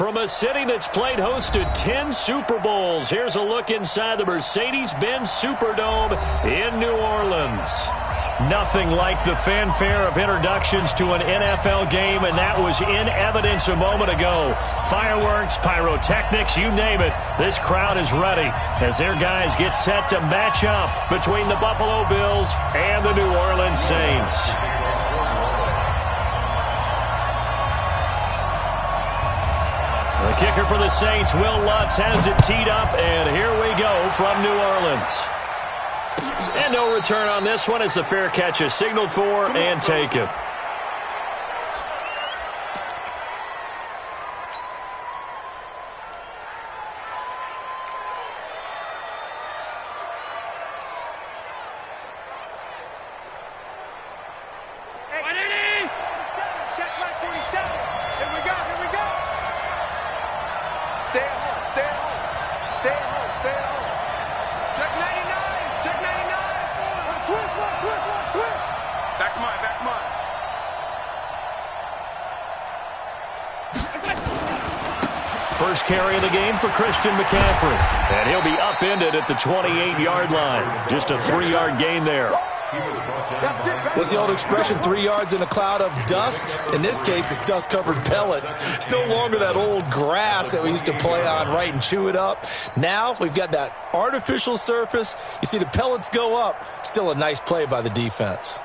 From a city that's played host to 10 Super Bowls, here's a look inside the Mercedes-Benz Superdome in New Orleans. Nothing like the fanfare of introductions to an NFL game, and that was in evidence a moment ago. Fireworks, pyrotechnics, you name it. This crowd is ready as their guys get set to match up between the Buffalo Bills and the New Orleans Saints. The kicker for the Saints, Will Lutz, has it teed up, and here we go from New Orleans. And no return on this one as the fair catch is signaled for and taken. First carry of the game for Christian McCaffrey. And he'll be upended at the 28-yard line. Just a 3-yard gain there. What's the old expression, 3 yards in a cloud of dust? In this case, it's dust-covered pellets. It's no longer that old grass that we used to play on, right, and chew it up. Now we've got that artificial surface. You see the pellets go up. Still a nice play by the defense.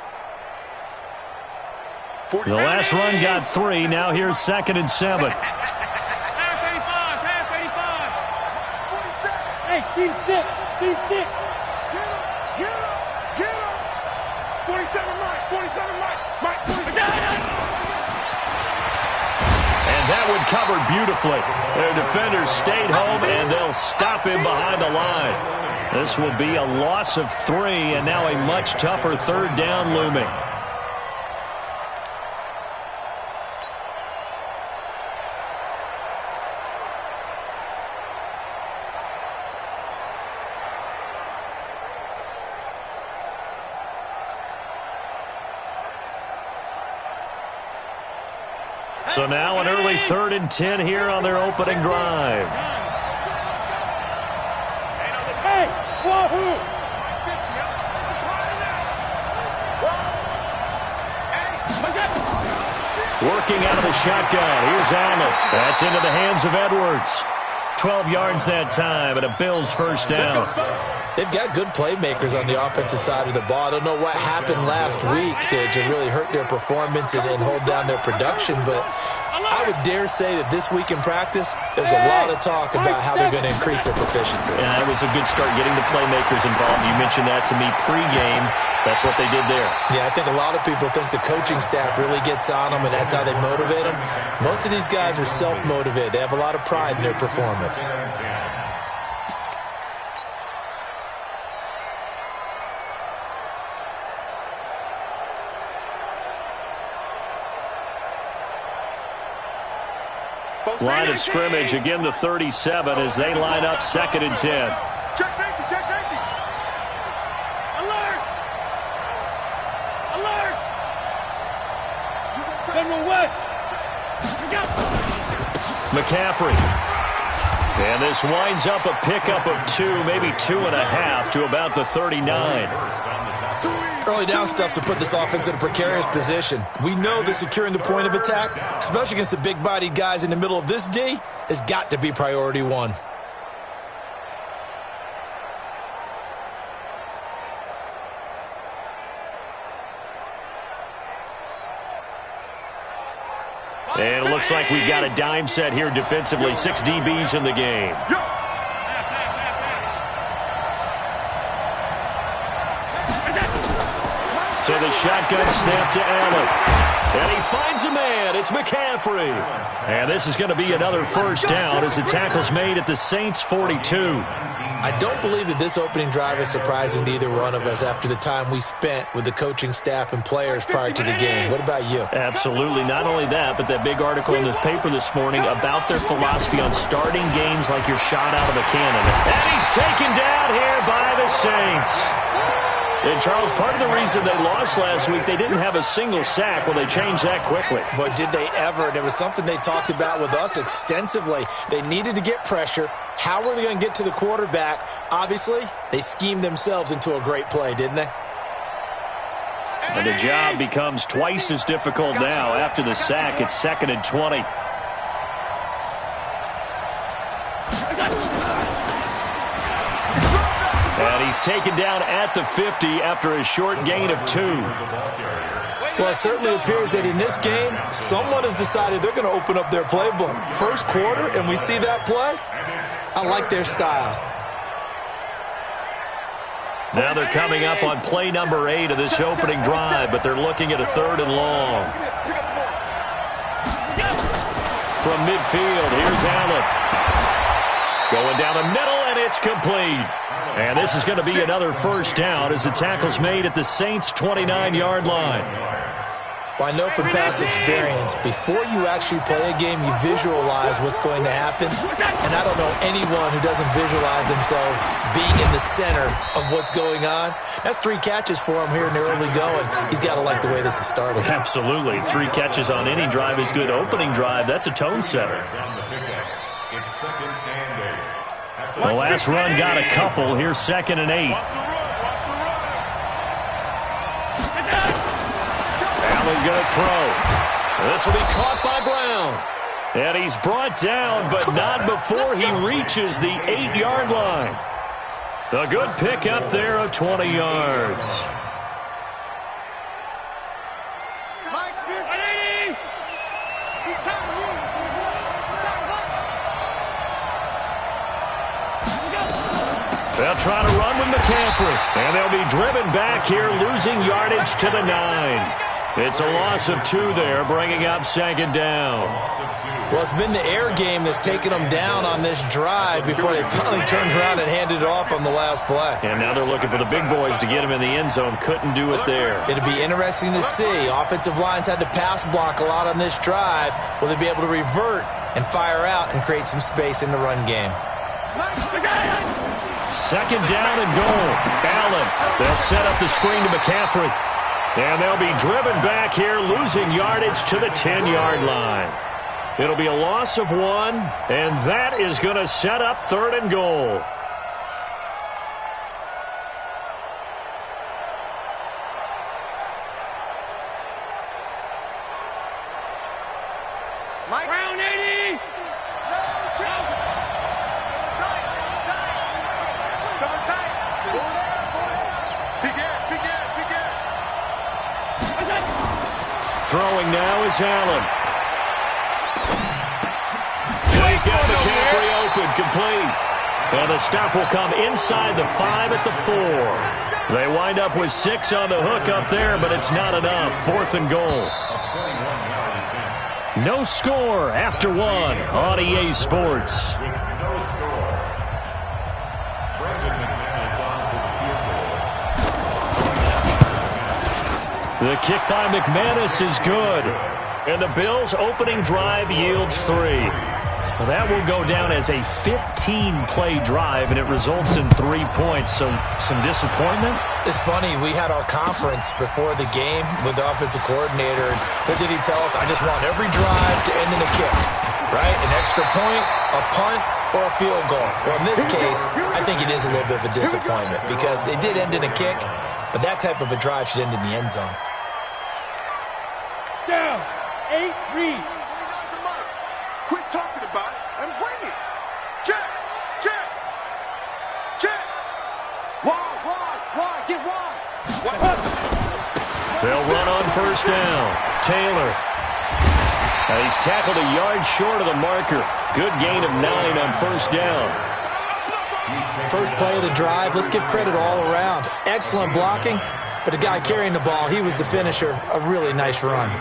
The last run got 3. Now here's 2nd and 7. Team 6. Get him. 47 Mike. 47 Mike. 47. And that one covered beautifully. Their defenders stayed home, and they'll stop him behind the line. This will be a loss of 3, and now a much tougher 3rd down looming. So now an early 3rd and 10 here on their opening drive. Hey, wahoo! Working out of the shotgun. Here's Allen. That's into the hands of Edwards. 12 yards that time, and a Bills first down. They've got good playmakers on the offensive side of the ball. I don't know what happened last week to really hurt their performance and hold down their production, but I would dare say that this week in practice, there's a lot of talk about how they're going to increase their proficiency. Yeah, it was a good start getting the playmakers involved. You mentioned that to me pregame. That's what they did there. Yeah, I think a lot of people think the coaching staff really gets on them, and that's how they motivate them. Most of these guys are self-motivated. They have a lot of pride in their performance. Line of scrimmage, again the 37 as they line up 2nd and 10. Check safety, check safety. Alert! Alert! General West. McCaffrey. And this winds up a pickup of 2, maybe 2.5 to about the 39. Early down stuff to put this offense in a precarious position. We know that securing the point of attack, especially against the big-bodied guys in the middle of this D, has got to be priority 1. And it looks like we've got a dime set here defensively. 6 DBs in the game. So the shotgun snap to Allen. And he finds a man. It's McCaffrey. And this is going to be another first down as the tackle's made at the Saints' 42. I don't believe that this opening drive is surprising to either one of us after the time we spent with the coaching staff and players prior to the game. What about you? Absolutely. Not only that, but that big article in the paper this morning about their philosophy on starting games like you're shot out of a cannon. And he's taken down here by the Saints. And, Charles, part of the reason they lost last week, they didn't have a single sack. Well, they changed that quickly. But did they ever? And it was something they talked about with us extensively. They needed to get pressure. How were they going to get to the quarterback? Obviously, they schemed themselves into a great play, didn't they? And the job becomes twice as difficult now. After the sack, it's 2nd and 20. And he's taken down at the 50 after a short gain of 2. Well, it certainly appears that in this game, someone has decided they're going to open up their playbook. First quarter, and we see that play. I like their style. Now they're coming up on play number 8 of this opening drive, but they're looking at a 3rd and long. From midfield, here's Allen. Going down the middle, and it's complete. And this is going to be another first down as the tackle's made at the Saints' 29-yard line. Well, I know from past experience, before you actually play a game, you visualize what's going to happen. And I don't know anyone who doesn't visualize themselves being in the center of what's going on. That's 3 catches for him here in the early going. He's got to like the way this is starting. Absolutely. 3 catches on any drive is good. Opening drive, that's a tone setter. The last run got a couple. Here's 2nd and 8. Allen going to throw. This will be caught by Brown. And he's brought down, but not before he reaches the 8-yard line. A good pickup there of 20 yards. They'll try to run with McCaffrey. And they'll be driven back here, losing yardage to the 9. It's a loss of 2 there, bringing up 2nd down. Well, it's been the air game that's taken them down on this drive before they finally turned around and handed it off on the last play. And now they're looking for the big boys to get him in the end zone. Couldn't do it there. It'll be interesting to see. Offensive lines had to pass block a lot on this drive. Will they be able to revert and fire out and create some space in the run game? 2nd down and goal. Allen, they'll set up the screen to McCaffrey. And they'll be driven back here, losing yardage to the 10-yard line. It'll be a loss of 1, and that is going to set up 3rd and goal. Round 80! Throwing now is Allen. And he's got McCaffrey open, complete. And the stop will come inside the 5 at the 4. They wind up with 6 on the hook up there, but it's not enough. 4th and goal. No score after 1 on EA Sports. The kick by McManus is good. And the Bills' opening drive yields 3. Well, that will go down as a 15-play drive, and it results in 3 points. So some disappointment? It's funny. We had our conference before the game with the offensive coordinator. And what did he tell us? I just want every drive to end in a kick, right? An extra point, a punt, or a field goal. Well, in this case, I think it is a little bit of a disappointment because it did end in a kick, but that type of a drive should end in the end zone. Down. 8, read. Quit talking about it and bring it. Check. Wide. Get wide. They'll run on first down. Taylor. He's tackled a yard short of the marker. Good gain of 9 on first down. First play of the drive. Let's give credit all around. Excellent blocking, but the guy carrying the ball, he was the finisher. A really nice run.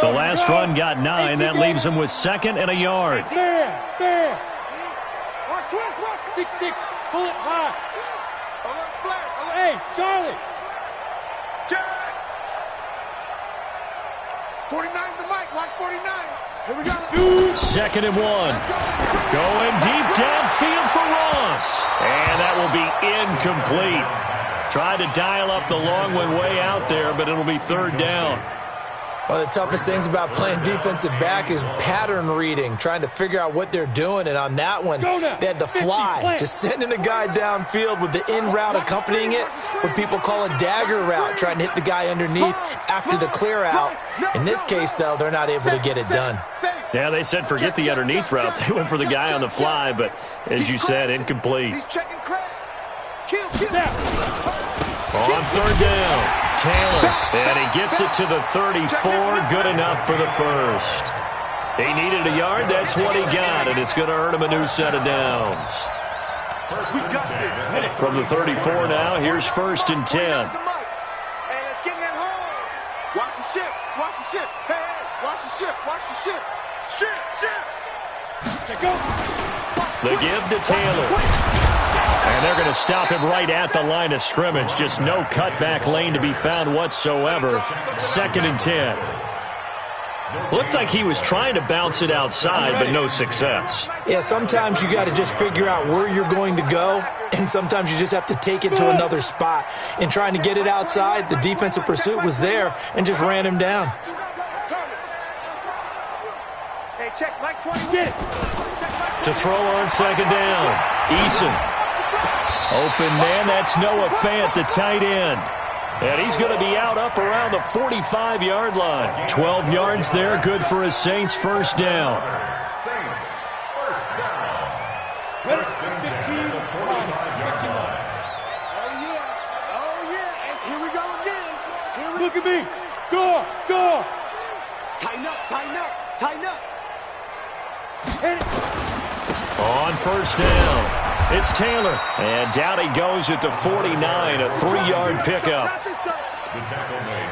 The last run got 9. That leaves him with 2nd and a yard. Fair. Watch. 6-6. Pull it high. Hey, Charlie. Jack. 49's the mic. Watch 49. Second and 1. Going deep downfield for Ross. And that will be incomplete. Tried to dial up the long one way out there, but it'll be third down. One of the toughest things about playing defensive back is pattern reading, trying to figure out what they're doing. And on that one, they had the fly, just sending a guy downfield with the in route accompanying it, what people call a dagger route, trying to hit the guy underneath after the clear out. In this case, though, they're not able to get it done. Yeah, they said forget the underneath route. They went for the guy on the fly, but as you said, incomplete. On third down, Taylor, and he gets it to the 34, good enough for the first. He needed a yard, that's what he got, and it's going to earn him a new set of downs. From the 34 now, here's first and 10. Hey, let's get that home. Watch the ship, watch the ship. Hey, watch the ship, watch the ship. Ship. The give to Taylor. And they're going to stop him right at the line of scrimmage. Just no cutback lane to be found whatsoever. Second and 10. Looked like he was trying to bounce it outside, but no success. Yeah, sometimes you got to just figure out where you're going to go, and sometimes you just have to take it to another spot. In trying to get it outside, the defensive pursuit was there and just ran him down. Hey, check Mike 20. To throw on second down, Eason. Open man, that's Noah Fant, the tight end. And he's going to be out up around the 45-yard line. 12 yards there, good for a Saints first down. Oh, yeah, and here we go again. Look at me. Score. Tighten up. On first down, it's Taylor. And down he goes at the 49, a 3-yard pickup.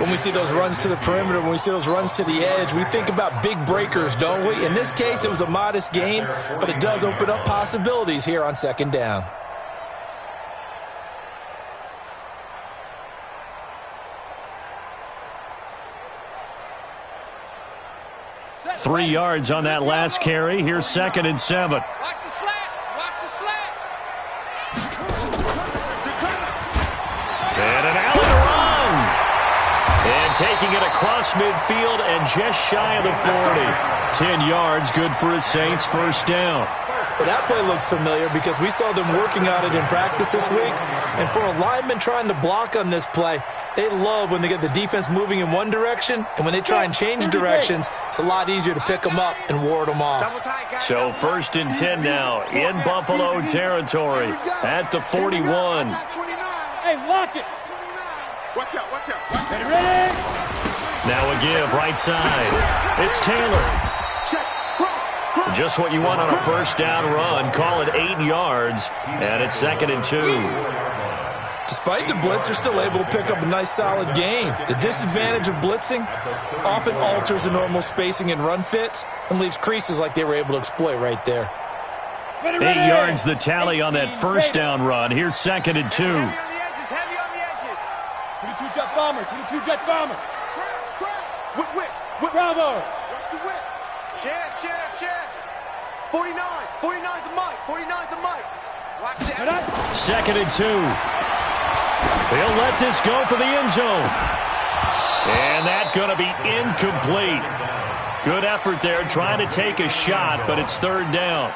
When we see those runs to the perimeter, when we see those runs to the edge, we think about big breakers, don't we? In this case, it was a modest gain, but it does open up possibilities here on second down. Three yards on that last carry. Here's second and 7. Watch the slats. And an alley to run. And taking it across midfield and just shy of the 40. 10 yards, good for a Saints first down. Well, that play looks familiar because we saw them working on it in practice this week. And for a lineman trying to block on this play, they love when they get the defense moving in one direction, and when they try and change directions, it's a lot easier to pick them up and ward them off. So first and 10 now in Buffalo territory at the 41. Hey, lock it. Watch out. Ready? Now a give right side. It's Taylor. Just what you want on a first down run. Call it 8 yards, and it's second and 2. Despite the blitz, they're still able to pick up a nice solid gain. The disadvantage of blitzing often alters the normal spacing and run fits and leaves creases like they were able to exploit right there. 8 yards the tally on that first down run. Here's second and 2. Heavy on the edges. 22 jet bomber. Whip. Bravo. Watch the whip. Chef. 49 to Mike. Watch that. Second and 2. They'll let this go for the end zone. And that's going to be incomplete. Good effort there trying to take a shot, but it's third down.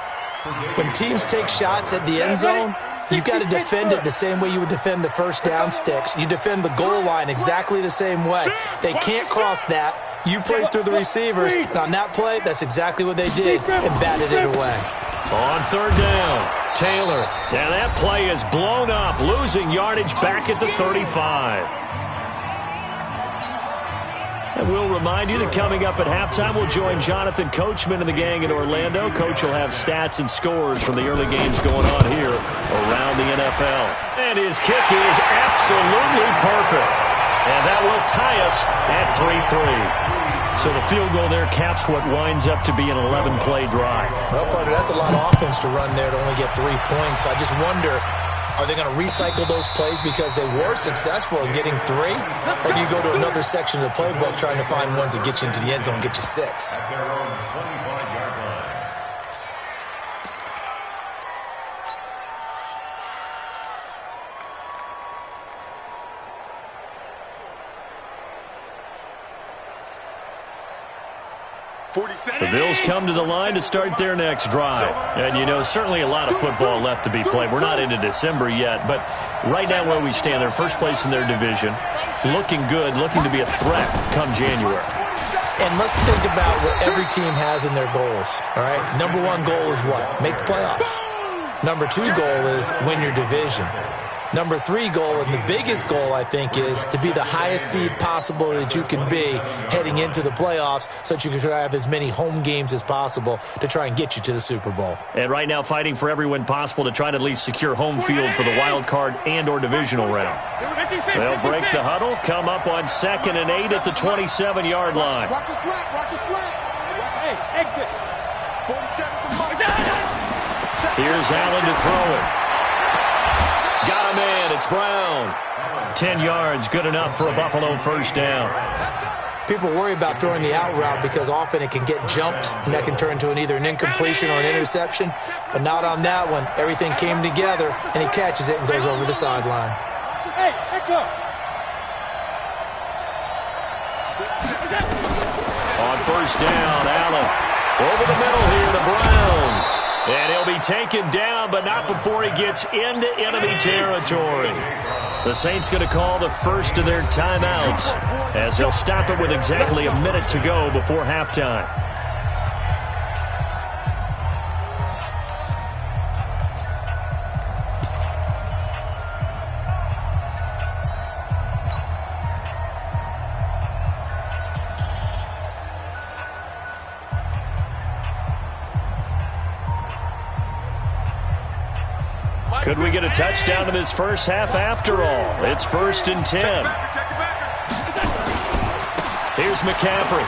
When teams take shots at the end zone, you've got to defend it the same way you would defend the first down sticks. You defend the goal line exactly the same way. They can't cross that. You play through the receivers. And on that play, that's exactly what they did and batted it away. On third down, Taylor. And that play is blown up, losing yardage back at the 35. And we'll remind you that coming up at halftime, we'll join Jonathan Coachman and the gang in Orlando. Coach will have stats and scores from the early games going on here around the NFL. And his kick is absolutely perfect. And that will tie us at 3-3. So the field goal there caps what winds up to be an 11-play drive. Well, partner, that's a lot of offense to run there to only get 3 points. So I just wonder, Are they going to recycle those plays because they were successful in getting 3? Or do you go to another section of the playbook trying to find ones that get you into the end zone and get you 6? At their own 25-yard line. The Bills come to the line to start their next drive. And, you know, certainly a lot of football left to be played. We're not into December yet, but right now where we stand, they're first place in their division, looking good, looking to be a threat come January. And let's think about what every team has in their goals, all right? Number 1 goal is what? Make the playoffs. Number 2 goal is win your division. Number 3 goal, and the biggest goal, I think, is to be the highest seed possible that you can be heading into the playoffs so that you can have as many home games as possible to try and get you to the Super Bowl. And right now fighting for every win possible to try to at least secure home field for the wild card and or divisional round. They'll break the huddle, come up on 2nd and 8 at the 27-yard line. Watch the slant, watch the slant. Hey, exit. Here's Allen to throw it. Got a man. It's Brown. 10 yards, good enough for a Buffalo first down. People worry about throwing the out route because often it can get jumped, and that can turn into either an incompletion or an interception. But not on that one. Everything came together, and he catches it and goes over the sideline. Hey, echo. On first down, Allen over the middle here to Brown. And he'll be taken down, but not before he gets into enemy territory. The Saints going to call the first of their timeouts as they'll stop it with exactly a minute to go before halftime. Could we get a touchdown in this first half after all? It's 1st and 10. Here's McCaffrey.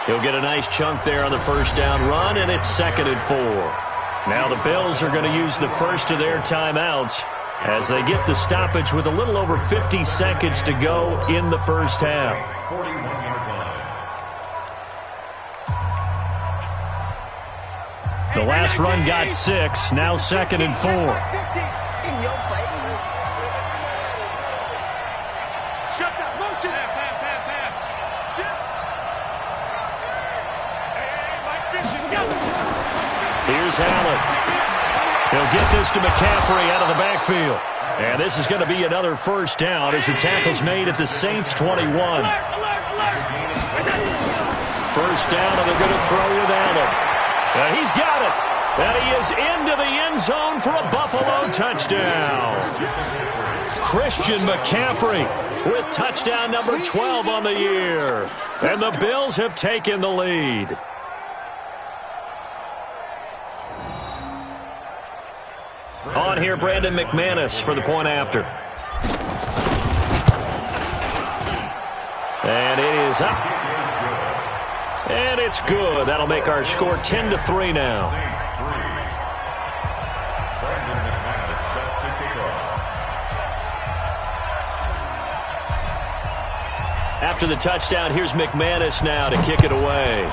He'll get a nice chunk there on the first down run, and it's 2nd and 4. Now the Bills are going to use the first of their timeouts as they get the stoppage with a little over 50 seconds to go in the first half. 41-yard line. The last run got 6, now 2nd and 4. In your face. Shut that motion. Here's Allen. He'll get this to McCaffrey out of the backfield. And this is going to be another first down as the tackle's made at the Saints' 21. First down, and they're going to throw with Allen. And he's got it. And he is into the end zone for a Buffalo touchdown. Christian McCaffrey with touchdown number 12 on the year. And the Bills have taken the lead. On here, Brandon McManus for the point after. And it is up. And it's good. That'll make our score 10-3 now. After the touchdown, here's McManus now to kick it away.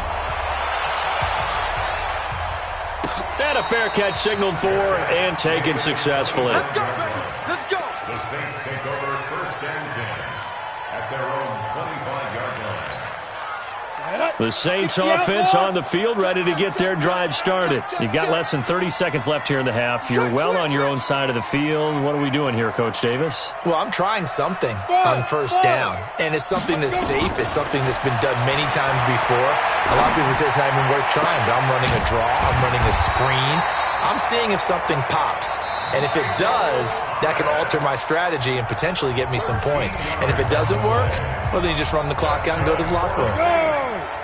And a fair catch signaled for and taken successfully. Let's go, baby. Let's go. The Saints take over 1st and 10 at their own 25-yard line. The Saints offense on the field, ready to get their drive started. You've got less than 30 seconds left here in the half. You're well on your own side of the field. What are we doing here, Coach Davis? Well, I'm trying something on first down, and it's something that's safe. It's something that's been done many times before. A lot of people say it's not even worth trying, but I'm running a draw. I'm running a screen. I'm seeing if something pops. And if it does, that can alter my strategy and potentially get me some points. And if it doesn't work, well, then you just run the clock out and go to the locker room.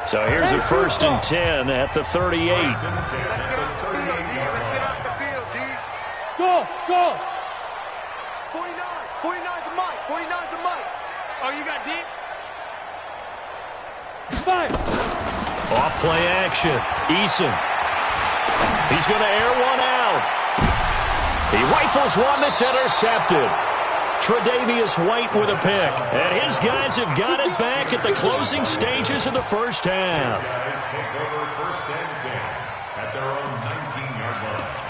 So here's a 1st and 10 at the 38. Let's get off the field, D. Let's get off the field, D. Go. 49's the mic. 49's the mic. Oh, you got deep? 5. Off play action. Eason. He's going to air one out. He rifles one that's intercepted. Tre'Davious White with a pick. And his guys have got it back at the closing stages of the first half. Take over first and 10 at their own 19-yard line.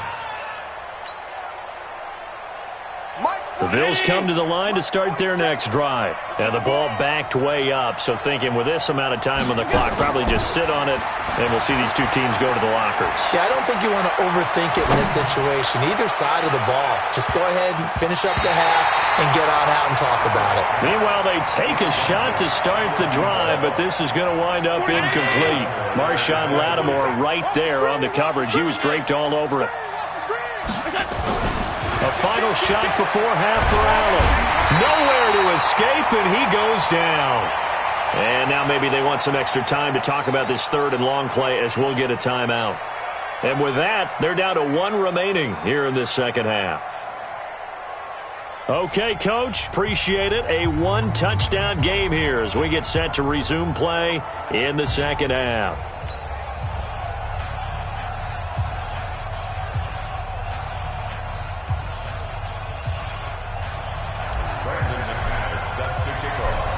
The Bills come to the line to start their next drive. And the ball backed way up, so thinking with this amount of time on the clock, probably just sit on it, and we'll see these two teams go to the lockers. Yeah, I don't think you want to overthink it in this situation. Either side of the ball. Just go ahead and finish up the half and get on out and talk about it. Meanwhile, they take a shot to start the drive, but this is going to wind up incomplete. Marshawn Lattimore right there on the coverage. He was draped all over it. A final shot before half for Allen. Nowhere to escape, and he goes down. And now maybe they want some extra time to talk about this third and long play as we'll get a timeout. And with that, they're down to one remaining here in this second half. Okay, Coach, appreciate it. A one-touchdown game here as we get set to resume play in the second half.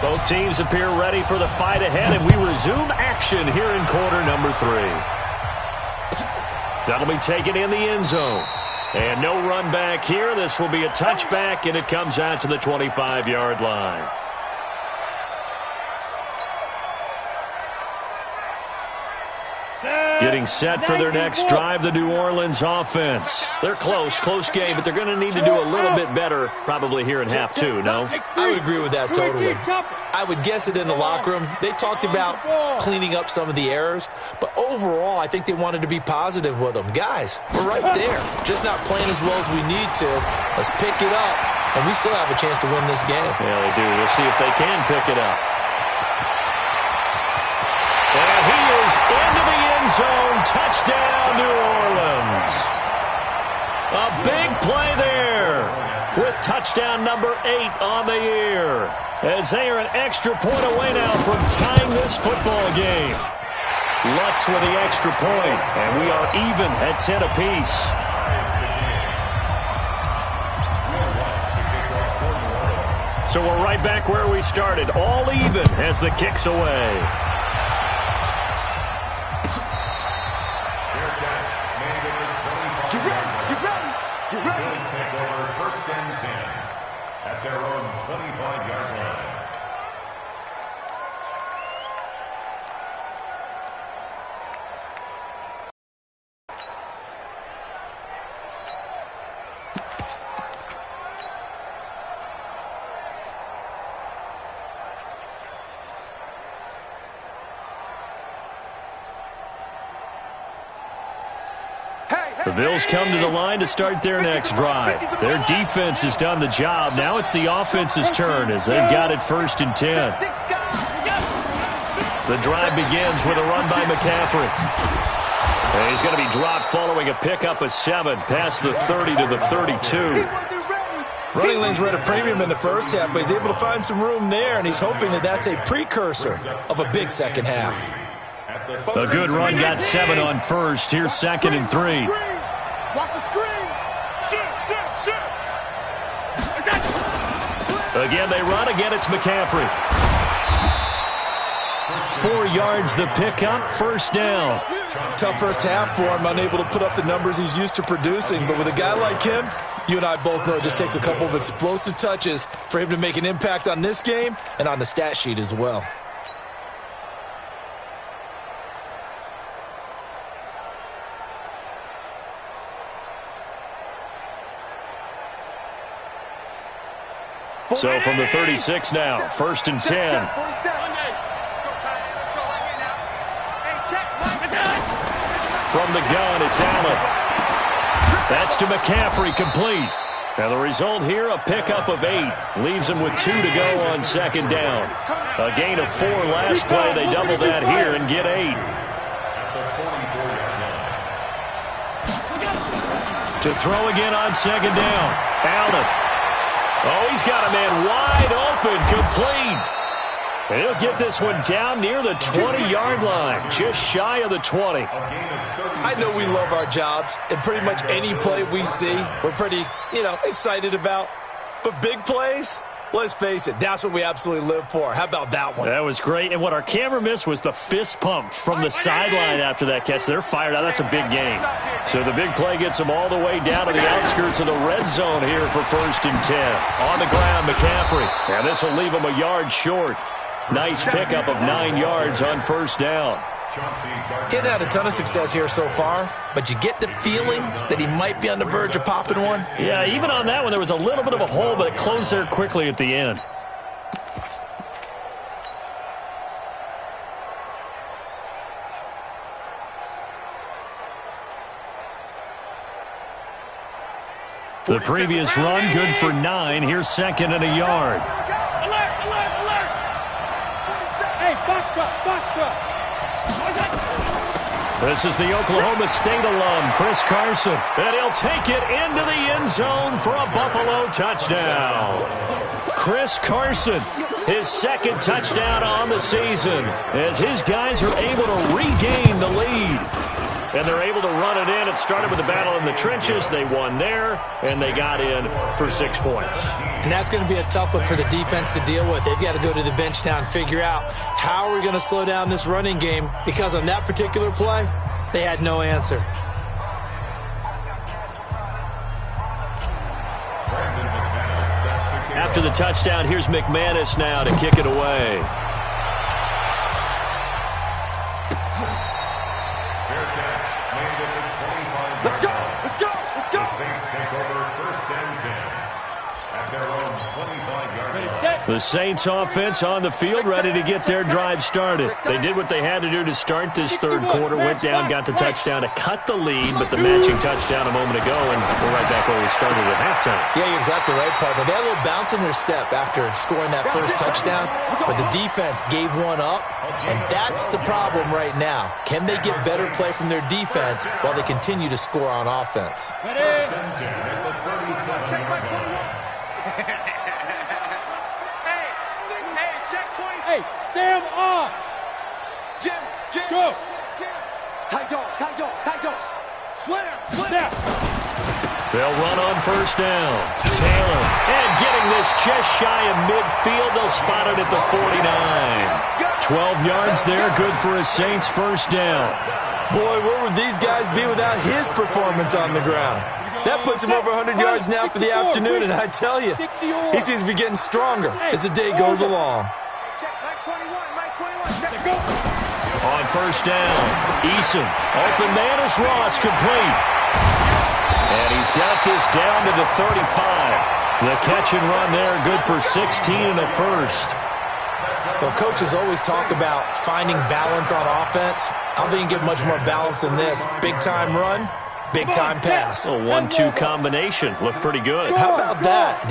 Both teams appear ready for the fight ahead, and we resume action here in quarter number 3. That'll be taken in the end zone. And no run back here. This will be a touchback, and it comes out to the 25-yard line. Getting set for their next drive, the New Orleans offense. They're close game, but they're going to need to do a little bit better probably here in half 2, no? I would agree with that totally. I would guess it in the locker room. They talked about cleaning up some of the errors, but overall, I think they wanted to be positive with them. Guys, we're right there. Just not playing as well as we need to. Let's pick it up, and we still have a chance to win this game. Yeah, they do. We'll see if they can pick it up. And he is into the end zone. Touchdown, New Orleans. A big play there with touchdown number 8 on the year. As they are an extra point away now from tying this football game. Lutz with the extra point, and we are even at 10 apiece. So we're right back where we started, all even as the kick's away. At their own 25-yard line. The Bills come to the line to start their next drive. Their defense has done the job. Now it's the offense's turn as they've got it 1st and 10. The drive begins with a run by McCaffrey. And he's going to be dropped following a pickup of 7 past the 30 to the 32. Running lanes were at a premium in the first half, but he's able to find some room there, and he's hoping that that's a precursor of a big second half. A good run got 7 on first. Here's 2nd and 3. Watch the screen. Shoot. Again, they run. Again, it's McCaffrey. 4 yards the pickup. 1st down. Tough first half for him, unable to put up the numbers he's used to producing. But with a guy like him, you and I both know it just takes a couple of explosive touches for him to make an impact on this game and on the stat sheet as well. So from the 36 now, 1st and 10. From the gun, it's Allen. That's to McCaffrey, complete. Now the result here, a pickup of 8. Leaves him with 2 to go on 2nd down. A gain of 4 last play. They double that here and get 8. To throw again on 2nd down. Allen. Oh, he's got a man wide open, complete. And he'll get this one down near the 20-yard line, just shy of the 20. I know we love our jobs, and pretty much any play we see, we're pretty, excited about. But big plays, let's face it, that's what we absolutely live for. How about that one? That was great. And what our camera missed was the fist pump from the sideline after that catch. They're fired out. That's a big game. So the big play gets them all the way down to the outskirts of the red zone here for 1st and 10. On the ground, McCaffrey. And this will leave him a yard short. Nice pickup of 9 yards on 1st down. Getting had a ton of success here so far, but you get the feeling that he might be on the verge of popping one. Yeah, even on that one, there was a little bit of a hole, but it closed there quickly at the end. The previous run, good for 9. Here's 2nd and a yard. Alert, alert, alert. Hey, box truck. This is the Oklahoma State alum, Chris Carson. And he'll take it into the end zone for a Buffalo touchdown. Chris Carson, his 2nd touchdown on the season, as his guys are able to regain the lead. And they're able to run it in. It started with a battle in the trenches. They won there, and they got in for 6 points. And that's going to be a tough one for the defense to deal with. They've got to go to the bench now and figure out how are we going to slow down this running game, because on that particular play, they had no answer. After the touchdown, here's McManus now to kick it away. Let's go! Let's go! Let's go! The Saints take over 1st and 10 at their own 25-yard line. The Saints offense on the field, ready to get their drive started. They did what they had to do to start this 3rd quarter, went down, got the touchdown to cut the lead, but the matching touchdown a moment ago, and we're right back where we started at halftime. Yeah, you're exactly right, partner. They had a little bounce in their step after scoring that first touchdown, but the defense gave one up, and that's the problem right now. Can they get better play from their defense while they continue to score on offense? First and 10 at the 37-yard line. Hey, check 20. Hey, Sam on. Jim. Go. Jim. Tight dog. Slam. Snap. They'll run on 1st down. Taylor, and getting this just shy of midfield. They'll spot it at the 49. 12 yards there, good for a Saints 1st down. Boy, where would these guys be without his performance on the ground? That puts him over 100 yards now for the afternoon, and I tell you, he seems to be getting stronger as the day goes along. Check Mike 21. Check. On 1st down, Eason, open man is Ross, complete. And he's got this down to the 35. The catch and run there, good for 16 and a 1st. Well, coaches always talk about finding balance on offense. I don't think you can get much more balance than this. Big-time run, big-time pass. A 1-2 combination. Looked pretty good. How about that?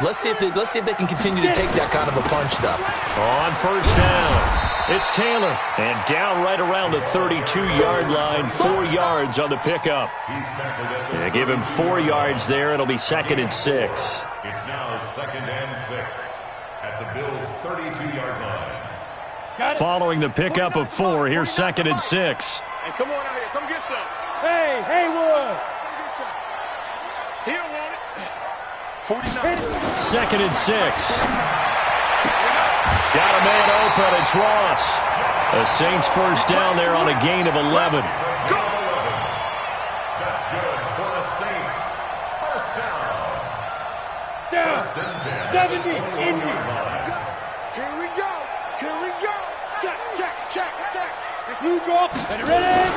Let's see if they can continue to take that kind of a punch, though. On 1st down, it's Taylor. And down right around the 32-yard line, 4 yards on the pickup. They give him 4 yards there. It'll be 2nd and 6. It's now 2nd and 6 at the Bills' 32-yard line. Following the pickup of 4, here's 2nd and 6. Hey, come on out here. Come get some. Hey, Haywood. He don't want it. 49. 2nd and 6. Got a man open. It's Ross. The Saints 1st down there on a gain of 11. That's good for the Saints. 1st down. Down. 70. Indy. Here we go. Check. Blue drop. And ready.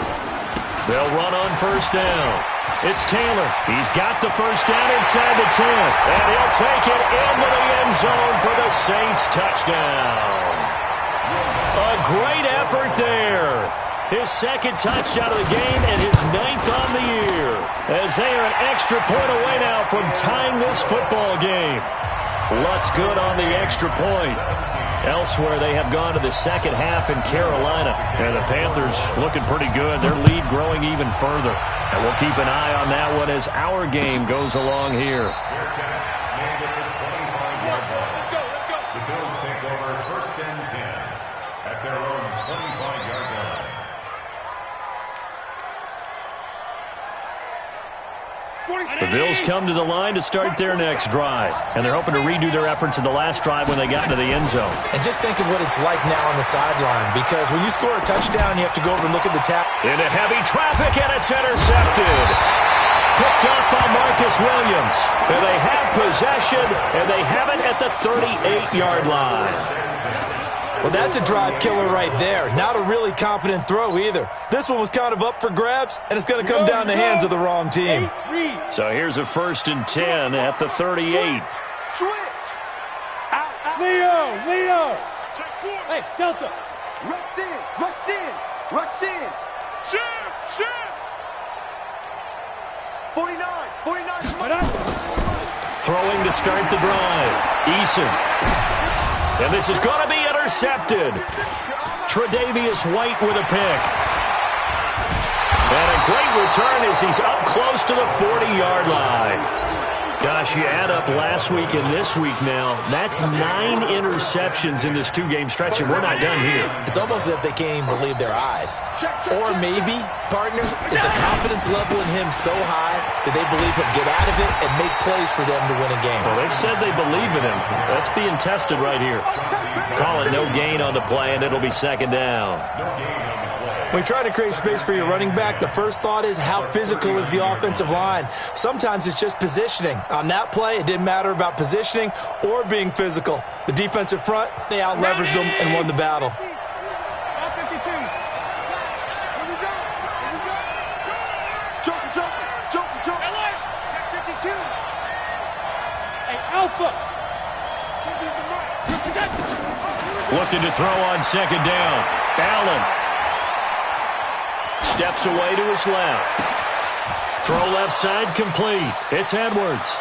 They'll run on 1st down. It's Taylor. He's got the 1st down inside the 10. And he'll take it into the end zone for the Saints touchdown. A great effort there. His 2nd touchdown of the game and his 9th on the year. As they are an extra point away now from tying this football game. Lutz good on the extra point. Elsewhere, they have gone to the 2nd half in Carolina. And the Panthers looking pretty good. Their lead growing even further. And we'll keep an eye on that one as our game goes along here. Let's go. The Bills take over 1st and 10 their own 25-yard line. The Bills come to the line to start their next drive, and they're hoping to redo their efforts in the last drive when they got into the end zone. And just think of what it's like now on the sideline, because when you score a touchdown, you have to go over and look at the tap. Into heavy traffic, and it's intercepted. Picked up by Marcus Williams. And they have possession, and they have it at the 38-yard line. Well, that's a drive killer right there. Not a really confident throw either. This one was kind of up for grabs, and it's going to come down the hands of the wrong team. So here's a 1st and 10 at the 38. Switch. Out. Leo. Hey, Delta. Rush in. Shit. 49. Throwing to start the drive. Eason. And this is going to be intercepted. Tre'Davious White with a pick. And a great return as he's up close to the 40-yard line. Gosh, you add up last week and this week now, that's 9 interceptions in this 2-game stretch, and we're not done here. It's almost as if they can't even believe their eyes. Or maybe, partner, is the confidence level in him so high that they believe he'll get out of it and make plays for them to win a game. Well, they've said they believe in him. That's being tested right here. Call it no gain on the play, and it'll be 2nd down. When you're trying to create space for your running back, the first thought is how physical is the offensive line. Sometimes it's just positioning. On that play, it didn't matter about positioning or being physical. The defensive front, they out-leveraged them and won the battle. Alpha. Looking to throw on 2nd down. Allen. Steps away to his left. Throw left side complete. It's Edwards.